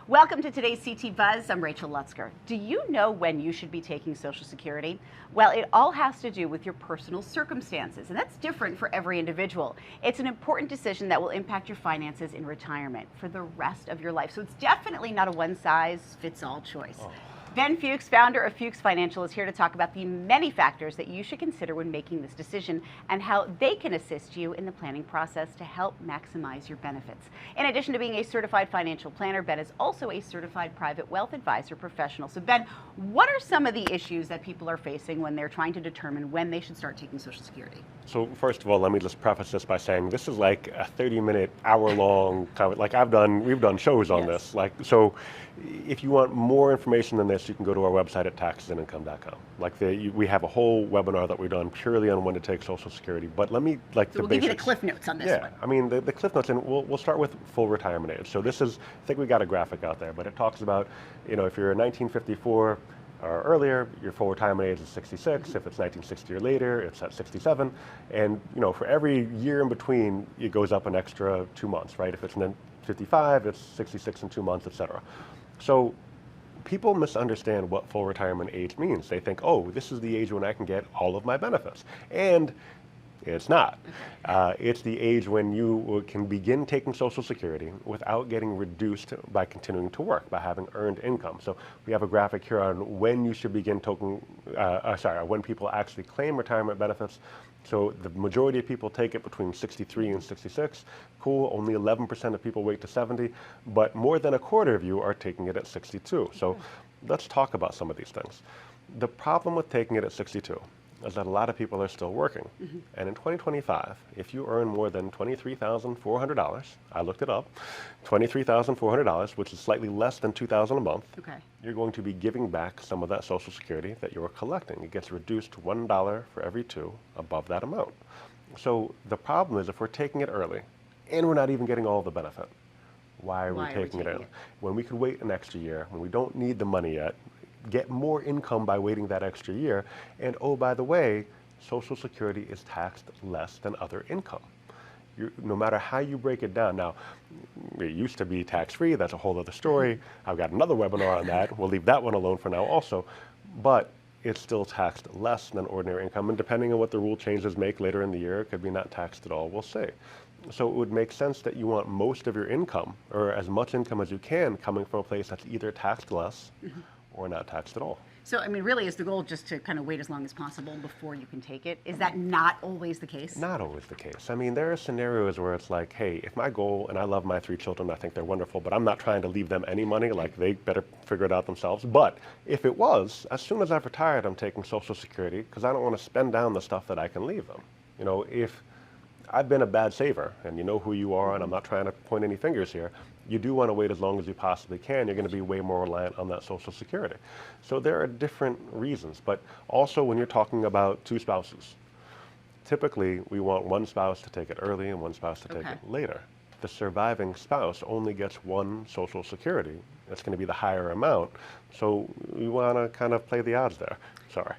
Welcome to today's CT Buzz. I'm Rachel Lutzker. Do you know when you should be taking Social Security? Well, it all has to do with your personal circumstances, and that's different for every individual. It's an important decision that will impact your finances in retirement for the rest of your life. So it's definitely not a one-size-fits-all choice. Ben Fuchs, founder of Fuchs Financial, is here to talk about the many factors that you should consider when making this decision and how they can assist you in the planning process to help maximize your benefits. In addition to being a certified financial planner, Ben is also a certified private wealth advisor professional. So Ben, what are some of the issues that people are facing when they're trying to determine when they should start taking Social Security? So first of all, let me just preface this by saying this is like a 30-minute, hour-long, like we've done shows on this. So if you want more information than this, you can go to our website at taxesandincome.com. We have a whole webinar that we've done purely on when to take Social Security. But let me, so we'll give you the cliff notes on this one. I mean, the cliff notes, and we'll start with full retirement age. So this is, I think we got a graphic out there, but it talks about, if you're in 1954 or earlier, your full retirement age is 66. If it's 1960 or later, it's at 67. And, for every year in between, it goes up an extra 2 months, right? If it's 55, it's 66 and 2 months, etc. So people misunderstand what full retirement age means. They think, oh, this is the age when I can get all of my benefits. And it's not. It's the age when you can begin taking Social Security without getting reduced by continuing to work, by having earned income. So we have a graphic here on when you should begin taking, when people actually claim retirement benefits. So the majority of people take it between 63 and 66. Cool, only 11% of people wait to 70, but more than a quarter of you are taking it at 62. So let's talk about some of these things. The problem with taking it at 62 is that a lot of people are still working. And in 2025, if you earn more than $23,400, I looked it up, $23,400, which is slightly less than $2,000 a month, you're going to be giving back some of that Social Security that you were collecting. It gets reduced to $1 for every 2 above that amount. So the problem is if we're taking it early and we're not even getting all the benefit, why are we taking it early? When we could wait an extra year, when we don't need the money yet, get more income by waiting that extra year. And oh, by the way, Social Security is taxed less than other income. No matter how you break it down. Now, it used to be tax-free. That's a whole other story. I've got another webinar on that. We'll leave that one alone for now also. But it's still taxed less than ordinary income. And depending on what the rule changes make later in the year, it could be not taxed at all. We'll see. So it would make sense that you want most of your income, or as much income as you can, coming from a place that's either taxed less or not taxed at all. So, I mean, really is the goal just to kind of wait as long as possible before you can take it? Is that not always the case? Not always the case. I mean, there are scenarios where it's like, hey, if my goal, and I love my 3 children, I think they're wonderful, but I'm not trying to leave them any money, like they better figure it out themselves. But if it was, as soon as I've retired, I'm taking Social Security because I don't want to spend down the stuff that I can leave them. If I've been a bad saver, and you know who you are, and I'm not trying to point any fingers here, you do want to wait as long as you possibly can. You're going to be way more reliant on that Social Security. So there are different reasons, but also when you're talking about 2 spouses, typically we want one spouse to take it early and one spouse to take it later. The surviving spouse only gets 1 Social Security. That's going to be the higher amount. So we want to kind of play the odds there. Sorry.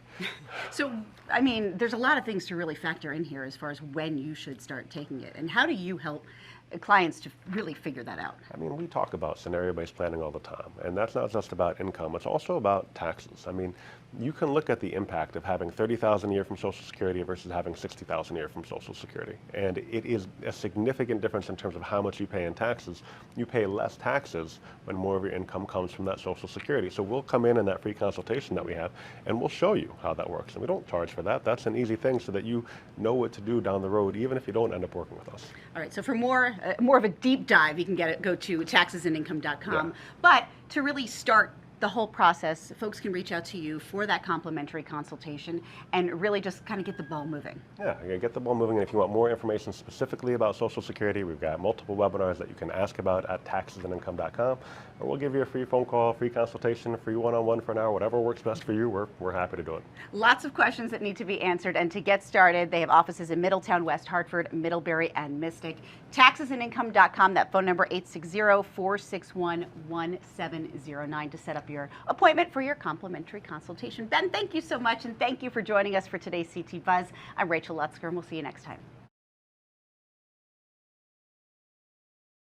So, I mean, there's a lot of things to really factor in here as far as when you should start taking it. And how do you help clients to really figure that out? I mean, we talk about scenario-based planning all the time, and that's not just about income, it's also about taxes. I mean, you can look at the impact of having $30,000 a year from Social Security versus having $60,000 a year from Social Security. And it is a significant difference in terms of how much you pay in taxes. You pay less taxes when more of your income comes from that Social Security. So we'll come in that free consultation that we have, and we'll show you how that works. And we don't charge for that. That's an easy thing so that you know what to do down the road, even if you don't end up working with us. All right, so for more of a deep dive, you can go to taxesandincome.com. But to really start the whole process, folks can reach out to you for that complimentary consultation and really just kind of get the ball moving. Yeah, get the ball moving. And if you want more information specifically about Social Security, we've got multiple webinars that you can ask about at taxesandincome.com. Or we'll give you a free phone call, free consultation, free one-on-one for an hour, whatever works best for you. We're happy to do it. Lots of questions that need to be answered. And to get started, they have offices in Middletown, West Hartford, Middlebury, and Mystic. Taxesandincome.com, that phone number 860-461-1709 to set up your appointment for your complimentary consultation. Ben, thank you so much, and thank you for joining us for today's CT Buzz. I'm Rachel Lutzker, and we'll see you next time.